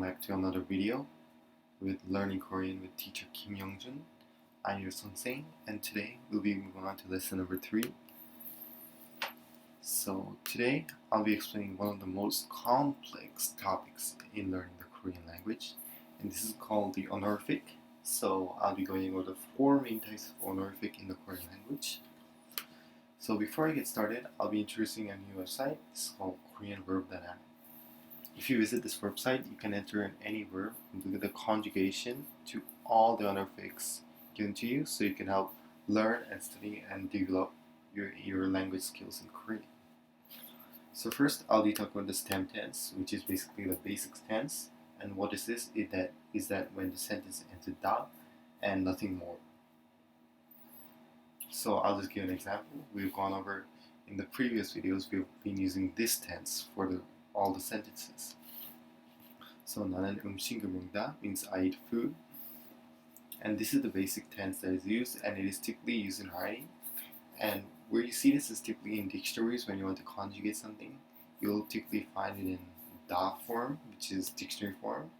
welcome back to another video with Learning Korean with teacher Kim Young-jun. I'm your sensei, and today we'll be moving on to lesson number 3. So today I'll be explaining one of the most complex topics in learning the Korean language, and this is called the honorific. So I'll be going over the 4 main types of honorific in the Korean language. So before I get started, I'll be introducing a new website. It's called KoreanVerb.net. If you visit this website, you can enter in any verb and look at the conjugation to all the honorifics given to you, so you can help learn and study and develop your language skills in Korean. So first, I'll be talking about the stem tense, which is basically the basic tense. And what is this? Is that when the sentence ends with da and nothing more. So I'll just give an example. We've gone over in the previous videos. We've been using this tense for all the sentences. So 나는 음식을 먹다 means I eat food, and this is the basic tense that is used, and it is typically used in writing. And where you see this is typically in dictionaries. When you want to conjugate something, you'll typically find it in da form, which is dictionary form.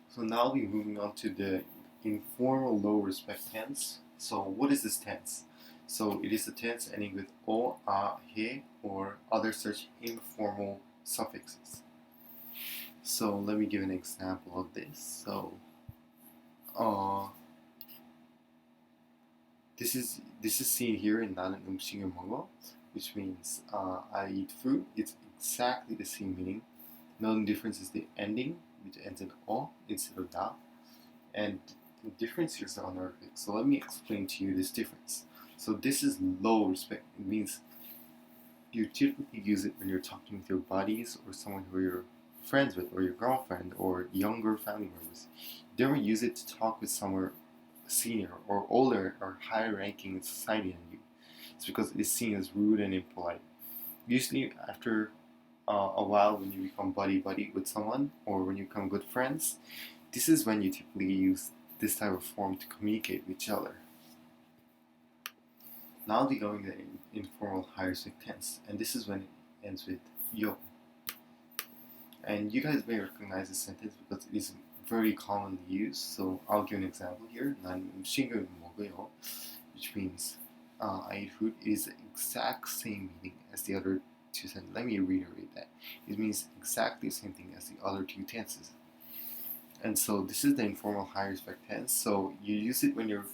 So now I'll be moving on to the informal low respect tense. So what is this tense? So it is a tense ending with o, a, he, or other such informal suffixes. So let me give an example of this. So this is seen here in 나는 음식을 먹어, which means I eat food. It's exactly the same meaning. The only difference is the ending, which ends in o instead of da, and the difference here is the honorific. So let me explain to you this difference. So this is low respect. It means you typically use it when you're talking with your buddies or someone who you're friends with, or your girlfriend, or younger family members. You don't use it to talk with someone senior or older or higher ranking in society than you. It's because it is seen as rude and impolite. Usually after a while, when you become buddy with someone, or when you become good friends, this is when you typically use this type of form to communicate with each other. Now I'll be going to the informal high respect tense, and this is when it ends with yo. And you guys may recognize this sentence because it is very commonly used. So I'll give an example here. 난 음식을 먹어요, which means I eat food. It is the exact same meaning as the other two sentences. Let me reiterate that. It means exactly the same thing as the other two tenses. And so this is the informal high respect tense. So you use it when you're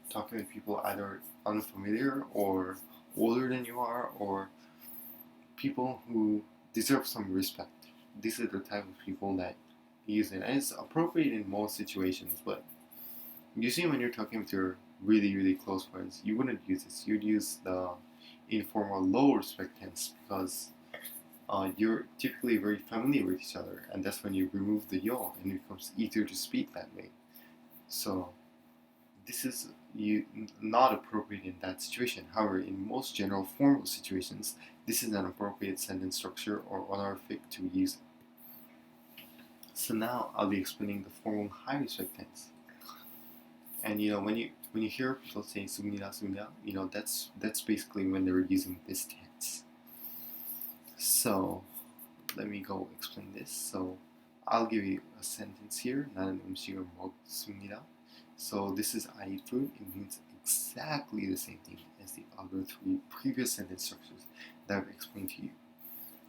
talking with people either unfamiliar or older than you are, or people who deserve some respect. These are the type of people that use it, and it's appropriate in most situations. But usually when you're talking with your really close friends, you wouldn't use this. You'd use the informal low respect tense because you're typically very familiar with each other, and that's when you remove the yo and it becomes easier to speak that way. So this is not appropriate in that situation. However, in most general formal situations, this is an appropriate sentence structure or honorific to use. So now I'll be explaining the formal high respect tense. And when you hear people say 씁니다, that's basically when they're using this tense. So let me go explain this. So I'll give you a sentence here. 나는 음식을 먹습니다. So this is I eat food. It means exactly the same thing as the other 3 previous sentence structures that I've explained to you.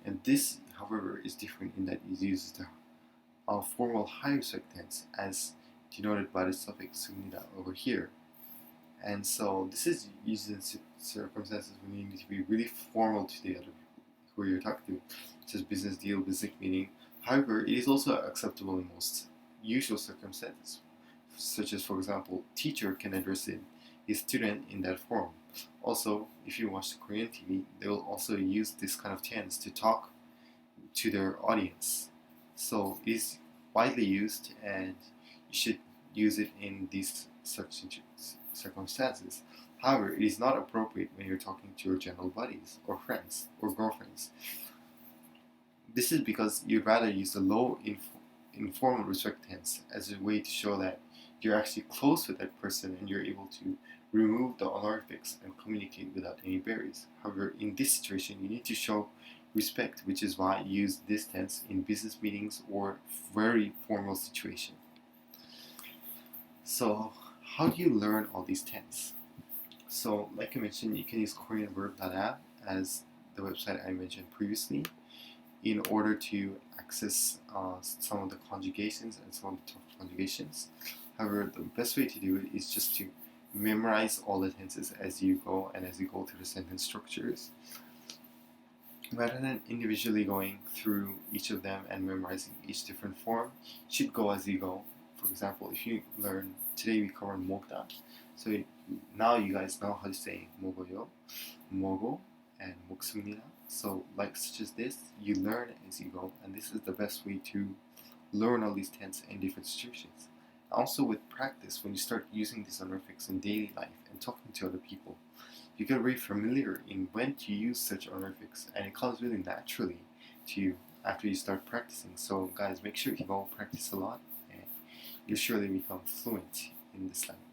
And this, however, is different in that it uses the formal high respect tense as denoted by the suffix 씁니다 over here. And so this is used in circumstances when you need to be really formal to the other people who you're talking to, such as business deal, business meeting. However, it is also acceptable in most usual circumstances, such as, for example, teacher can address his student in that form. Also, if you watch the Korean TV, they will also use this kind of tense to talk to their audience. So it is widely used, and you should use it in these such circumstances. However, it is not appropriate when you're talking to your general buddies or friends or girlfriends. This is because you'd rather use the low informal respect tense as a way to show that you're actually close with that person and you're able to remove the honorifics and communicate without any barriers. However, in this situation, you need to show respect, which is why I use this tense in business meetings or very formal situation. So how do you learn all these tense? So like I mentioned, you can use KoreanVerb.app as the website I mentioned previously in order to access some of the conjugations and some of the tough conjugations. However, the best way to do it is just to memorize all the tenses as you go and as you go through the sentence structures, rather than individually going through each of them and memorizing each different form. You should go as you go. For example, if you learn, today we covered 먹다, so now you guys know how to say 먹어요, 먹어, and 먹습니다. So like such as this, you learn as you go, and this is the best way to learn all these tense in different situations. Also with practice, when you start using these honorifics in daily life and talking to other people, you get very familiar in when to use such honorifics, and it comes really naturally to you after you start practicing. So guys, make sure you go practice a lot and you'll surely become fluent in this language.